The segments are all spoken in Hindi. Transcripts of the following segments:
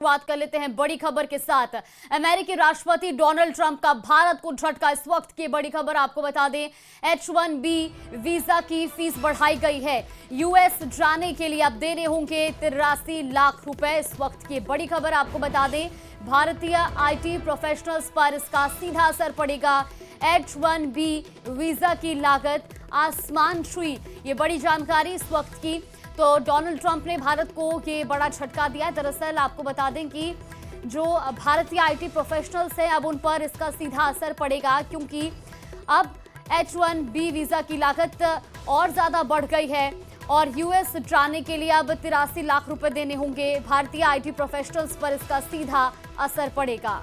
बात कर लेते हैं बड़ी खबर के साथ। अमेरिकी राष्ट्रपति डोनाल्ड ट्रंप का भारत को झटका। इस वक्त की बड़ी खबर आपको बता दें, H-1B वीजा की फीस बढ़ाई गई है। यूएस जाने के लिए अब देने होंगे 83 लाख रुपए। इस वक्त की बड़ी खबर आपको बता दें, भारतीय आईटी प्रोफेशनल्स पर इसका सीधा असर पड़ेगा। H-1B वीजा की लागत आसमान छुई, ये बड़ी जानकारी इस वक्त की। तो डोनाल्ड ट्रंप ने भारत को ये बड़ा झटका दिया है। दरअसल आपको बता दें कि जो भारतीय आईटी प्रोफेशनल्स हैं, अब उन पर इसका सीधा असर पड़ेगा, क्योंकि अब H-1B वीजा की लागत और ज्यादा बढ़ गई है और यूएस जाने के लिए अब 83 लाख रुपए देने होंगे। भारतीय आईटी प्रोफेशनल्स पर इसका सीधा असर पड़ेगा।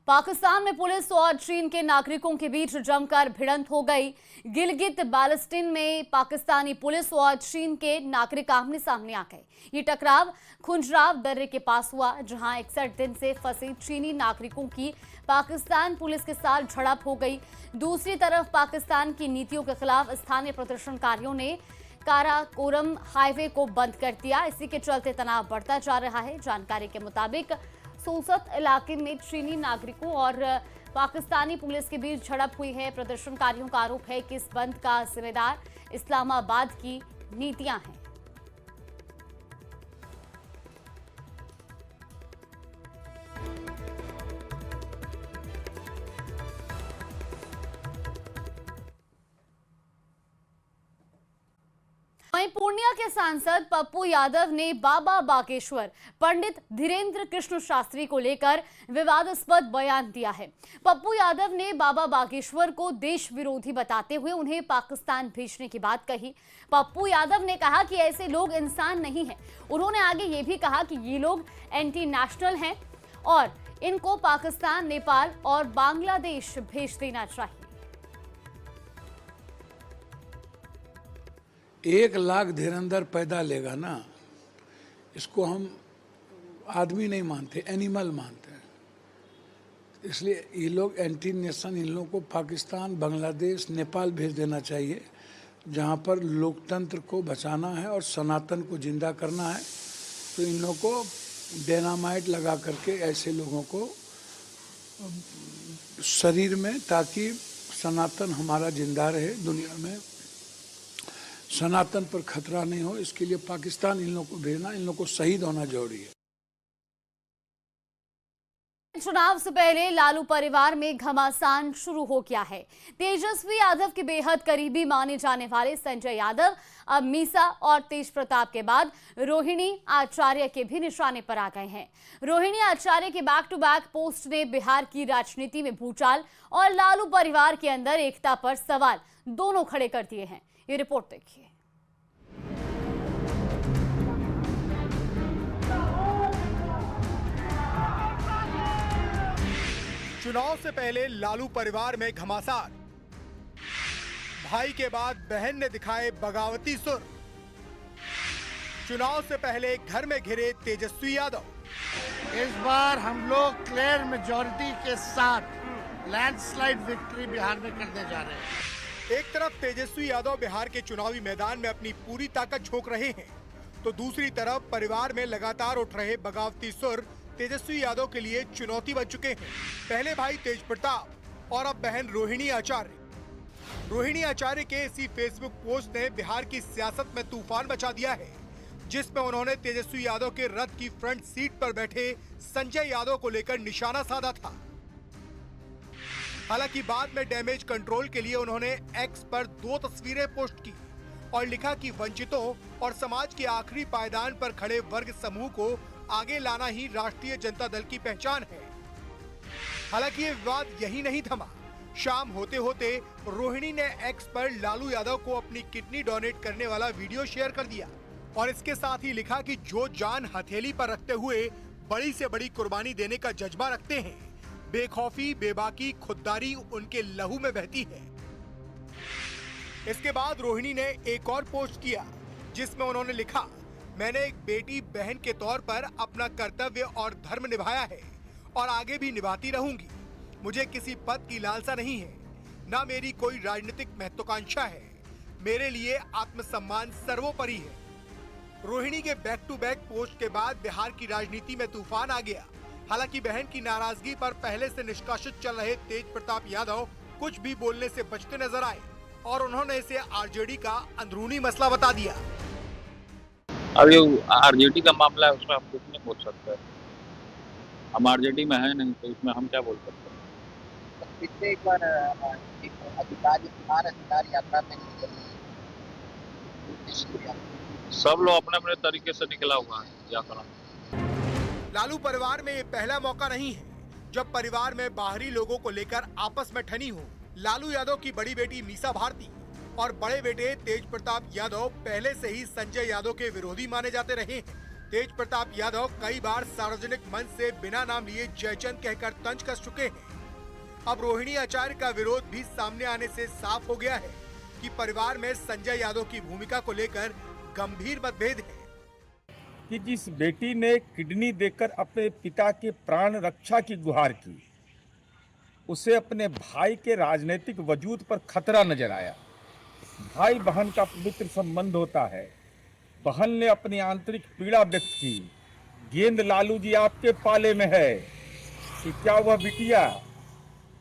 पाकिस्तान में पुलिस और चीन के नागरिकों के बीच जमकर भिड़ंत हो गई। गिलगित बाल्टिस्तान में पाकिस्तानी पुलिस और चीन के नागरिक आमने सामने आ गए। ये टकराव खुंजराव दर्रे के पास हुआ, जहां 61 दिन से फंसे चीनी नागरिकों की पाकिस्तान पुलिस के साथ झड़प हो गई। दूसरी तरफ पाकिस्तान की नीतियों के खिलाफ स्थानीय प्रदर्शनकारियों ने काराकोरम हाईवे को बंद कर दिया। इसी के चलते तनाव बढ़ता जा रहा है। जानकारी के मुताबिक सोसत इलाके में चीनी नागरिकों और पाकिस्तानी पुलिस के बीच झड़प हुई है। प्रदर्शनकारियों का आरोप है कि इस बंद का जिम्मेदार इस्लामाबाद की नीतियां हैं। वहीं पूर्णिया के सांसद पप्पू यादव ने बाबा बागेश्वर पंडित धीरेन्द्र कृष्ण शास्त्री को लेकर विवादास्पद बयान दिया है। पप्पू यादव ने बाबा बागेश्वर को देश विरोधी बताते हुए उन्हें पाकिस्तान भेजने की बात कही। पप्पू यादव ने कहा कि ऐसे लोग इंसान नहीं हैं। उन्होंने आगे ये भी कहा कि ये लोग एंटी नेशनल हैं और इनको पाकिस्तान, नेपाल और बांग्लादेश भेज देना चाहिए। 1 लाख धीरेन्द्र पैदा लेगा ना, इसको हम आदमी नहीं मानते, एनिमल मानते हैं। इसलिए ये लोग एंटी नेशन, इन लोगों को पाकिस्तान, बांग्लादेश, नेपाल भेज देना चाहिए, जहाँ पर लोकतंत्र को बचाना है और सनातन को जिंदा करना है। तो इन लोगों को डायनामाइट लगा करके ऐसे लोगों को शरीर में, ताकि सनातन हमारा जिंदा रहे, दुनिया में सनातन पर खतरा नहीं हो, इसके लिए पाकिस्तान इन लोगों को भेजना, इन लोगों को शहीद होना जरूरी है। चुनाव से पहले लालू परिवार में घमासान शुरू हो गया है। तेजस्वी यादव के बेहद करीबी माने जाने वाले संजय यादव अब मीसा और तेज प्रताप के बाद रोहिणी आचार्य के भी निशाने पर आ गए हैं। रोहिणी आचार्य के बैक टू बैक पोस्ट ने बिहार की राजनीति में भूचाल और लालू परिवार के अंदर एकता पर सवाल दोनों खड़े कर दिए हैं। ये रिपोर्ट देखिए। चुनाव से पहले लालू परिवार में घमासान। भाई के बाद बहन ने दिखाए बगावती सुर। चुनाव से पहले घर में घिरे तेजस्वी यादव। इस बार हम लोग क्लियर मेजॉरिटी के साथ लैंडस्लाइड विक्ट्री बिहार में करने जा रहे हैं। एक तरफ तेजस्वी यादव बिहार के चुनावी मैदान में अपनी पूरी ताकत झोंक रहे हैं, तो दूसरी तरफ परिवार में लगातार उठ रहे बगावती सुर तेजस्वी यादव के लिए चुनौती बन चुके हैं। पहले भाई तेज प्रताप और अब बहन रोहिणी आचार्य। रोहिणी आचार्य के इसी फेसबुक पोस्ट ने बिहार की सियासत में तूफान मचा दिया है, जिसमें उन्होंने तेजस्वी यादव के रथ की फ्रंट सीट पर बैठे संजय यादव को लेकर निशाना साधा था। हालांकि बाद में डैमेज कंट्रोल के लिए उन्होंने एक्स पर 2 तस्वीरें पोस्ट की और लिखा कि वंचितों और समाज के आखिरी पायदान पर खड़े वर्ग समूह को आगे लाना ही राष्ट्रीय जनता दल की पहचान है। हालांकि ये विवाद यही नहीं थमा। शाम होते होते रोहिणी ने एक्स पर लालू यादव को अपनी किडनी डोनेट करने वाला वीडियो शेयर कर दिया और इसके साथ ही लिखा कि जो जान हथेली पर रखते हुए बड़ी से बड़ी कुर्बानी देने का जज्बा रखते हैं, बेखौफी, बेबाकी, खुददारी उनके लहू में बहती है। इसके बाद रोहिणी ने एक और पोस्ट किया, जिसमें उन्होंने लिखा, मैंने एक बेटी बहन के तौर पर अपना कर्तव्य और धर्म निभाया है और आगे भी निभाती रहूंगी। मुझे किसी पद की लालसा नहीं है। ना मेरी कोई राजनीतिक महत्वाकांक्षा है। मेरे लिए आत्मसम्मान सर्वोपरि है। रोहिणी के बैक टू बैक पोस्ट के बाद बिहार की राजनीति में तूफान आ गया। हालांकि बहन की नाराजगी पर पहले से निष्कासित चल रहे तेज प्रताप यादव कुछ भी बोलने से बचते नजर आए और उन्होंने इसे आरजेडी का अंदरूनी मसला बता दिया। अब ये आरजेडी का मामला है, उसमें हम कुछ नहीं बोल सकते। हम आरजेडी में है नहीं, तो इसमें हम क्या बोल सकते हैं। पिछले एक बार एक अधिकारी यात्रा में सब लोग अपने अपने तरीके से निकला हुआ है यात्रा। लालू परिवार में ये पहला मौका नहीं है जब परिवार में बाहरी लोगों को लेकर आपस में ठनी हो। लालू यादव की बड़ी बेटी मीसा भारती और बड़े बेटे तेज प्रताप यादव पहले से ही संजय यादव के विरोधी माने जाते रहे हैं। तेज प्रताप यादव कई बार सार्वजनिक मंच से बिना नाम लिए जयचंद कहकर तंज कस चुके हैं। अब रोहिणी आचार्य का विरोध भी सामने आने से साफ हो गया है कि परिवार में संजय यादव की भूमिका को लेकर गंभीर मतभेद है। कि जिस बेटी ने किडनी देकर अपने पिता के प्राण रक्षा की गुहार की, उसे अपने भाई के राजनीतिक वजूद पर खतरा नजर आया। भाई बहन का पवित्र संबंध होता है। बहन ने अपनी आंतरिक पीड़ा व्यक्त की। गेंद लालू जी आपके पाले में है कि क्या वह बिटिया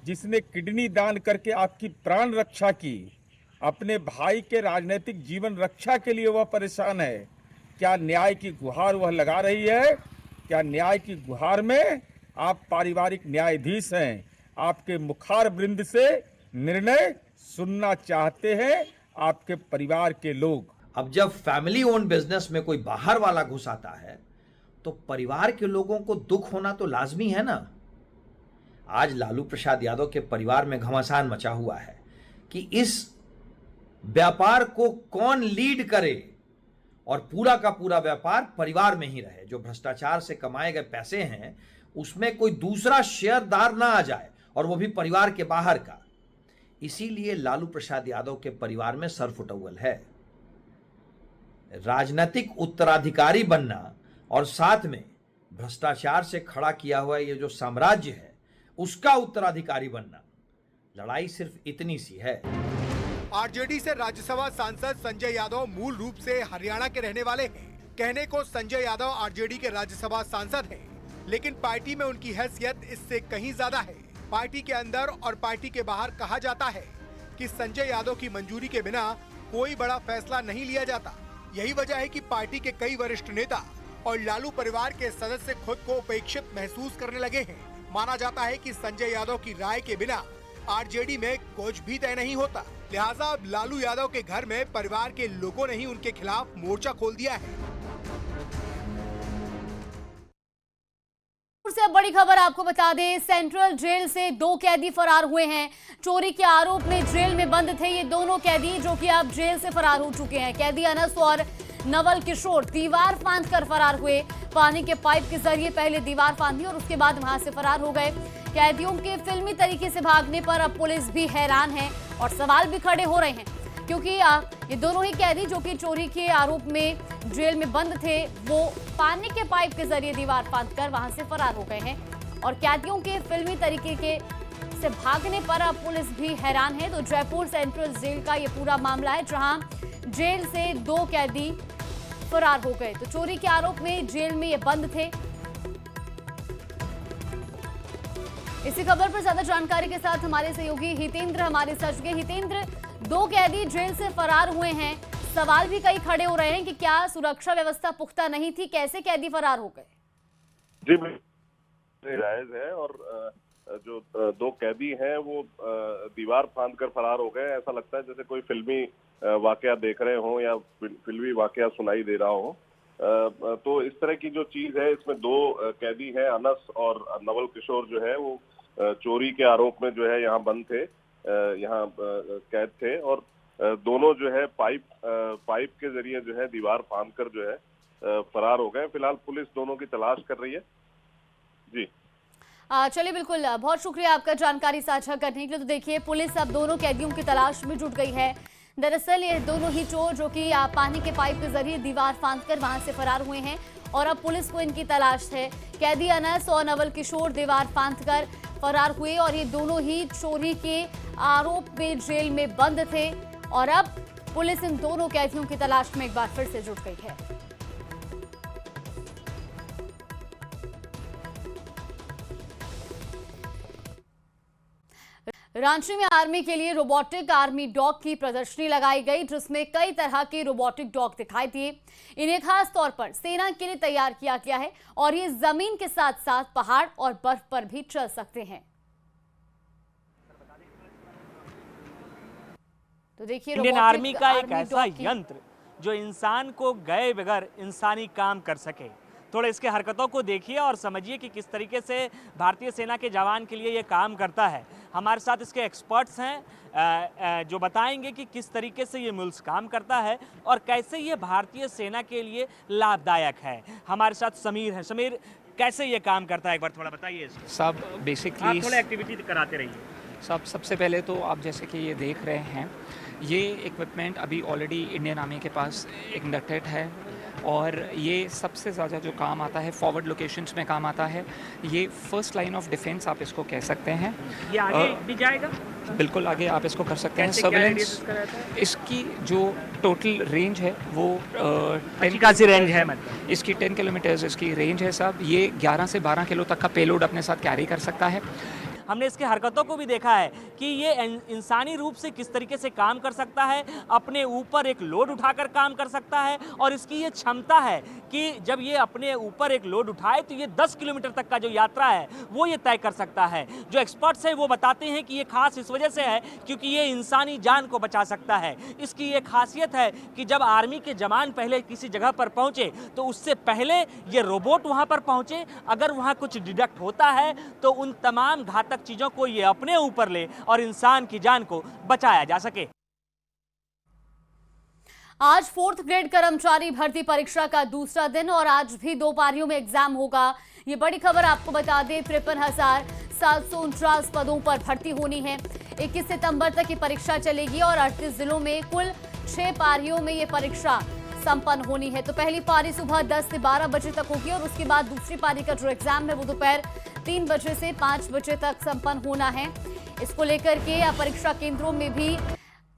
जिसने किडनी दान करके आपकी प्राण रक्षा की, अपने भाई के राजनीतिक जीवन रक्षा के लिए वह परेशान है? क्या न्याय की गुहार वह लगा रही है? क्या न्याय की गुहार में आप पारिवारिक न्यायाधीश हैं? आपके मुखार वृंद से निर्णय सुनना चाहते हैं आपके परिवार के लोग। अब जब फैमिली ओन बिजनेस में कोई बाहर वाला घुस आता है तो परिवार के लोगों को दुख होना तो लाजमी है ना। आज लालू प्रसाद यादव के परिवार में घमासान मचा हुआ है कि इस व्यापार को कौन लीड करे और पूरा का पूरा व्यापार परिवार में ही रहे। जो भ्रष्टाचार से कमाए गए पैसे हैं उसमें कोई दूसरा शेयरदार ना आ जाए, और वो भी परिवार के बाहर का। इसीलिए लालू प्रसाद यादव के परिवार में सरफुटौल है। राजनीतिक उत्तराधिकारी बनना और साथ में भ्रष्टाचार से खड़ा किया हुआ ये जो साम्राज्य है उसका उत्तराधिकारी बनना, लड़ाई सिर्फ इतनी सी है। आरजेडी से राज्यसभा सांसद संजय यादव मूल रूप से हरियाणा के रहने वाले हैं। कहने को संजय यादव आरजेडी के राज्यसभा सांसद हैं, लेकिन पार्टी में उनकी हैसियत इससे कहीं ज्यादा है। पार्टी के अंदर और पार्टी के बाहर कहा जाता है कि संजय यादव की मंजूरी के बिना कोई बड़ा फैसला नहीं लिया जाता। यही वजह है कि पार्टी के कई वरिष्ठ नेता और लालू परिवार के सदस्य खुद को उपेक्षित महसूस करने लगे हैं। माना जाता है कि संजय यादव की राय के बिना आरजेडी में कुछ भी तय नहीं होता। लिहाजा अब लालू यादव के घर में परिवार के लोगों ने ही उनके खिलाफ मोर्चा खोल दिया है। से अब बड़ी खबर आपको बता दें, सेंट्रल जेल से 2 कैदी फरार हुए हैं। चोरी के आरोप में जेल में बंद थे ये दोनों कैदी, जो कि अब जेल से फरार हो चुके हैं। कैदी अनस और नवल किशोर दीवार फांदकर फरार हुए। पानी के पाइप के जरिए पहले दीवार फांदी और उसके बाद वहां से फरार हो गए। कैदियों के फिल्मी तरीके से भागने पर अब पुलिस भी हैरान है और सवाल भी खड़े हो रहे हैं, क्योंकि ये दोनों ही कैदी जो कि चोरी के आरोप में जेल में बंद थे, वो पानी के पाइप के जरिए दीवार फांदकर वहां से फरार हो गए हैं। और कैदियों के फिल्मी तरीके से भागने पर अब पुलिस भी हैरान है। तो जयपुर सेंट्रल जेल का ये पूरा मामला है, जहां जेल से 2 कैदी फरार हो गए। तो चोरी के आरोप में जेल में ये बंद थे। इसी खबर पर ज्यादा जानकारी के साथ हमारे सहयोगी हितेंद्र हमारे साथ जुड़े। हितेंद्र, 2 कैदी जेल से फरार हुए हैं, सवाल भी कई खड़े हो रहे हैं कि क्या सुरक्षा व्यवस्था पुख्ता नहीं थी, कैसे कैदी फरार हो गए? जी जायज है, और जो 2 कैदी हैं वो दीवार फांदकर फरार हो गए। ऐसा लगता है जैसे कोई फिल्मी वाकया देख रहे हो या फिल्मी वाकया सुनाई दे रहा हो। तो इस तरह की जो चीज है, इसमें 2 कैदी हैं, अनस और नवल किशोर जो है वो चोरी के आरोप में जो है यहाँ बंद थे, यहाँ कैद थे, और दोनों जो है पाइप के जरिए जो है दीवार फांदकर जो है फरार हो गए। फिलहाल पुलिस दोनों की तलाश कर रही है। जी चलिए, बिल्कुल, बहुत शुक्रिया आपका जानकारी साझा करने के लिए। तो देखिए, पुलिस अब दोनों कैदियों की तलाश में जुट गई है। दरअसल ये दोनों ही चोर जो कि पानी के पाइप के जरिए दीवार फांदकर वहां से फरार हुए हैं और अब पुलिस को इनकी तलाश है। कैदी अनस और नवल किशोर दीवार फांदकर फरार हुए और ये दोनों ही चोरी के आरोप में जेल में बंद थे और अब पुलिस इन दोनों कैदियों की तलाश में एक बार फिर से जुट गई है। रांची में आर्मी के लिए रोबोटिक आर्मी डॉग की प्रदर्शनी लगाई गई, जिसमें कई तरह के रोबोटिक डॉग दिखाई दिए। इन्हें खास तौर पर सेना के लिए तैयार किया गया है और ये जमीन के साथ साथ पहाड़ और बर्फ पर भी चल सकते हैं। तो देखिए, इंडियन आर्मी का एक ऐसा यंत्र जो इंसान को गए बगैर इंसानी काम कर सके। थोड़ा इसके हरकतों को देखिए और समझिए कि किस तरीके से भारतीय सेना के जवान के लिए ये काम करता है। हमारे साथ इसके एक्सपर्ट्स हैं जो बताएंगे कि किस तरीके से ये मुल्क काम करता है और कैसे ये भारतीय सेना के लिए लाभदायक है। हमारे साथ समीर है। समीर, कैसे ये काम करता है, एक बार थोड़ा बताइए इसको। सब बेसिकली आप थोड़ा एक्टिविटी कराते रहिए। सबसे पहले तो आप जैसे कि ये देख रहे हैं, ये इक्विपमेंट अभी ऑलरेडी इंडियन आर्मी के पास इंडक्टेड है और ये सबसे ज़्यादा जो काम आता है फॉरवर्ड लोकेशंस में काम आता है। ये फर्स्ट लाइन ऑफ डिफेंस आप इसको कह सकते हैं। ये आगे भी जाएगा? बिल्कुल आगे आप इसको कर सकते हैं। सर्विलेंस, इसकी जो टोटल रेंज है वो 10 का रेंज है, मतलब इसकी 10 किलोमीटर्स इसकी रेंज है साहब। ये 11 से 12 किलो तक का पेलोड अपने साथ कैरी कर सकता है। हमने इसके हरकतों को भी देखा है कि ये इंसानी रूप से किस तरीके से काम कर सकता है, अपने ऊपर एक लोड उठाकर काम कर सकता है और इसकी ये क्षमता है कि जब ये अपने ऊपर एक लोड उठाए तो ये 10 किलोमीटर तक का जो यात्रा है वो ये तय कर सकता है। जो एक्सपर्ट्स हैं वो बताते हैं कि ये खास इस वजह से है क्योंकि ये इंसानी जान को बचा सकता है। इसकी ये खासियत है कि जब आर्मी के जवान पहले किसी जगह पर पहुंचे तो उससे पहले ये रोबोट वहां पर पहुंचे, अगर वहां कुछ डिडक्ट होता है तो उन तमाम घातक चीजों को ये अपने ऊपर ले और इंसान की जान को बचाया जा सके। आज 4th ग्रेड कर्मचारी भर्ती परीक्षा का दूसरा दिन और आज भी 2 पारियों में एग्जाम होगा। ये बड़ी खबर आपको बता दें, 53,749 पदों पर भर्ती होनी है। 21 सितंबर तक ये परीक्षा चलेगी और 38 जिलों में कुल 6 पारियों में ये परीक्षा संपन्न होनी है। तो पहली पारी सुबह 10 से 12 बजे तक होगी और उसके बाद दूसरी पारी का जो एग्जाम है वो दोपहर 3 बजे से 5 बजे तक संपन्न होना है। इसको लेकर के परीक्षा केंद्रों में भी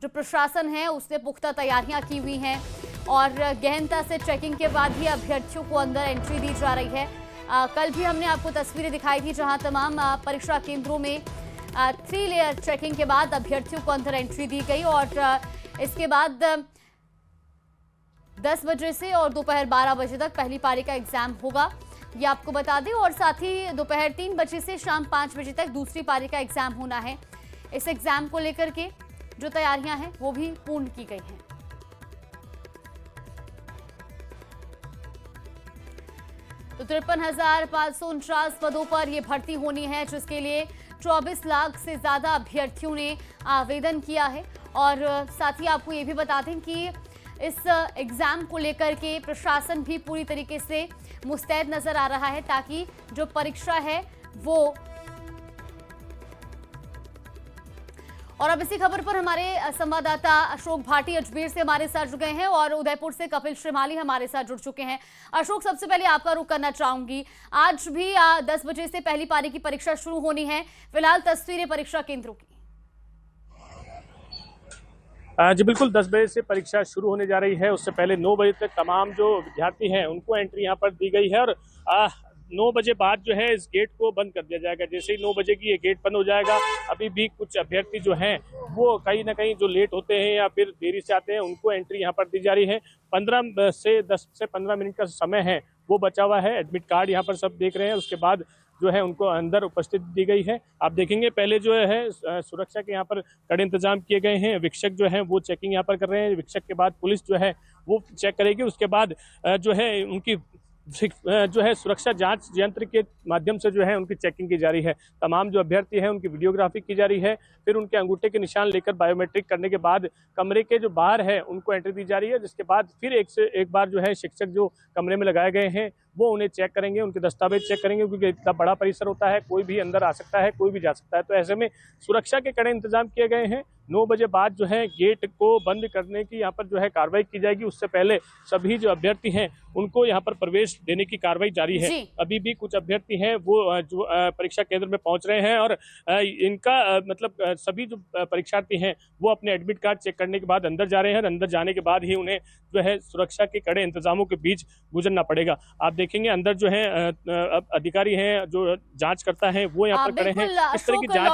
जो प्रशासन है उसने पुख्ता तैयारियां की हुई हैं और गहनता से चेकिंग के बाद ही अभ्यर्थियों को अंदर एंट्री दी जा रही है। कल भी हमने आपको तस्वीरें दिखाई थी जहां तमाम परीक्षा केंद्रों में 3 लेयर चेकिंग के बाद अभ्यर्थियों को अंदर एंट्री दी गई और इसके बाद 10 बजे से और दोपहर 12 बजे तक पहली पारी का एग्जाम होगा, ये आपको बता दें। और साथ ही दोपहर 3 बजे से शाम 5 बजे तक दूसरी पारी का एग्जाम होना है। इस एग्जाम को लेकर के जो तैयारियां हैं वो भी पूर्ण की गई हैं। तो 53,549 पदों पर यह भर्ती होनी है, जिसके लिए 24 लाख से ज्यादा अभ्यर्थियों ने आवेदन किया है। और साथ ही आपको ये भी बता दें कि इस एग्जाम को लेकर के प्रशासन भी पूरी तरीके से मुस्तैद नजर आ रहा है ताकि जो परीक्षा है वो। और अब इसी खबर पर हमारे संवाददाता अशोक भाटी अजमेर से हमारे साथ जुड़ गए हैं और उदयपुर से कपिल श्रीमाली हमारे साथ जुड़ चुके हैं। अशोक, सबसे पहले आपका रुख करना चाहूंगी, आज भी 10 बजे से पहली पारी की परीक्षा शुरू होनी है, फिलहाल तस्वीरें परीक्षा केंद्रों की। जी बिल्कुल, 10 बजे से परीक्षा शुरू होने जा रही है। उससे पहले 9 बजे तक तमाम जो विद्यार्थी हैं उनको एंट्री यहाँ पर दी गई है और 9 बजे बाद जो है इस गेट को बंद कर दिया जाएगा। जैसे ही 9 बजे की ये गेट बंद हो जाएगा, अभी भी कुछ अभ्यर्थी जो हैं वो कहीं ना कहीं जो लेट होते हैं या फिर देरी से आते हैं उनको एंट्री यहाँ पर दी जा रही है। 10 से 15 मिनट का समय है वो बचा हुआ है। एडमिट कार्ड यहाँ पर सब देख रहे हैं, उसके बाद जो है उनको अंदर उपस्थित दी गई है। आप देखेंगे पहले जो है सुरक्षा के यहाँ पर कड़े इंतजाम किए गए हैं। वीक्षक जो है वो चेकिंग यहाँ पर कर रहे हैं। वीक्षक के बाद पुलिस जो है वो चेक करेगी। उसके बाद जो है उनकी जो है सुरक्षा जांच यंत्र के माध्यम से जो है उनकी चेकिंग की जा रही है। तमाम जो अभ्यर्थी हैं उनकी वीडियोग्राफी की जा रही है। फिर उनके अंगूठे के निशान लेकर बायोमेट्रिक करने के बाद कमरे के जो बाहर है उनको एंट्री दी जा रही है, जिसके बाद फिर एक से एक बार जो है शिक्षक जो कमरे में लगाए गए हैं वो उन्हें चेक करेंगे, उनके दस्तावेज चेक करेंगे, क्योंकि इतना बड़ा परिसर होता है, कोई भी अंदर आ सकता है, कोई भी जा सकता है। तो ऐसे में सुरक्षा के कड़े इंतजाम किए गए हैं। 9 बजे बाद जो है गेट को बंद करने की यहाँ पर जो है कार्रवाई की जाएगी। उससे पहले सभी जो अभ्यर्थी हैं उनको यहाँ पर प्रवेश देने की कार्रवाई जारी है। अभी भी कुछ अभ्यर्थी हैं वो जो परीक्षा केंद्र में पहुंच रहे हैं और इनका मतलब सभी जो परीक्षार्थी हैं वो अपने एडमिट कार्ड चेक करने के बाद अंदर जा रहे हैं। अंदर जाने के बाद ही उन्हें जो है सुरक्षा के कड़े इंतजामों के बीच गुजरना पड़ेगा। आप देखेंगे अंदर जो है अधिकारी हैं, जो जांच करता है वो यहाँ पर खड़े हैं। इस तरह की जांच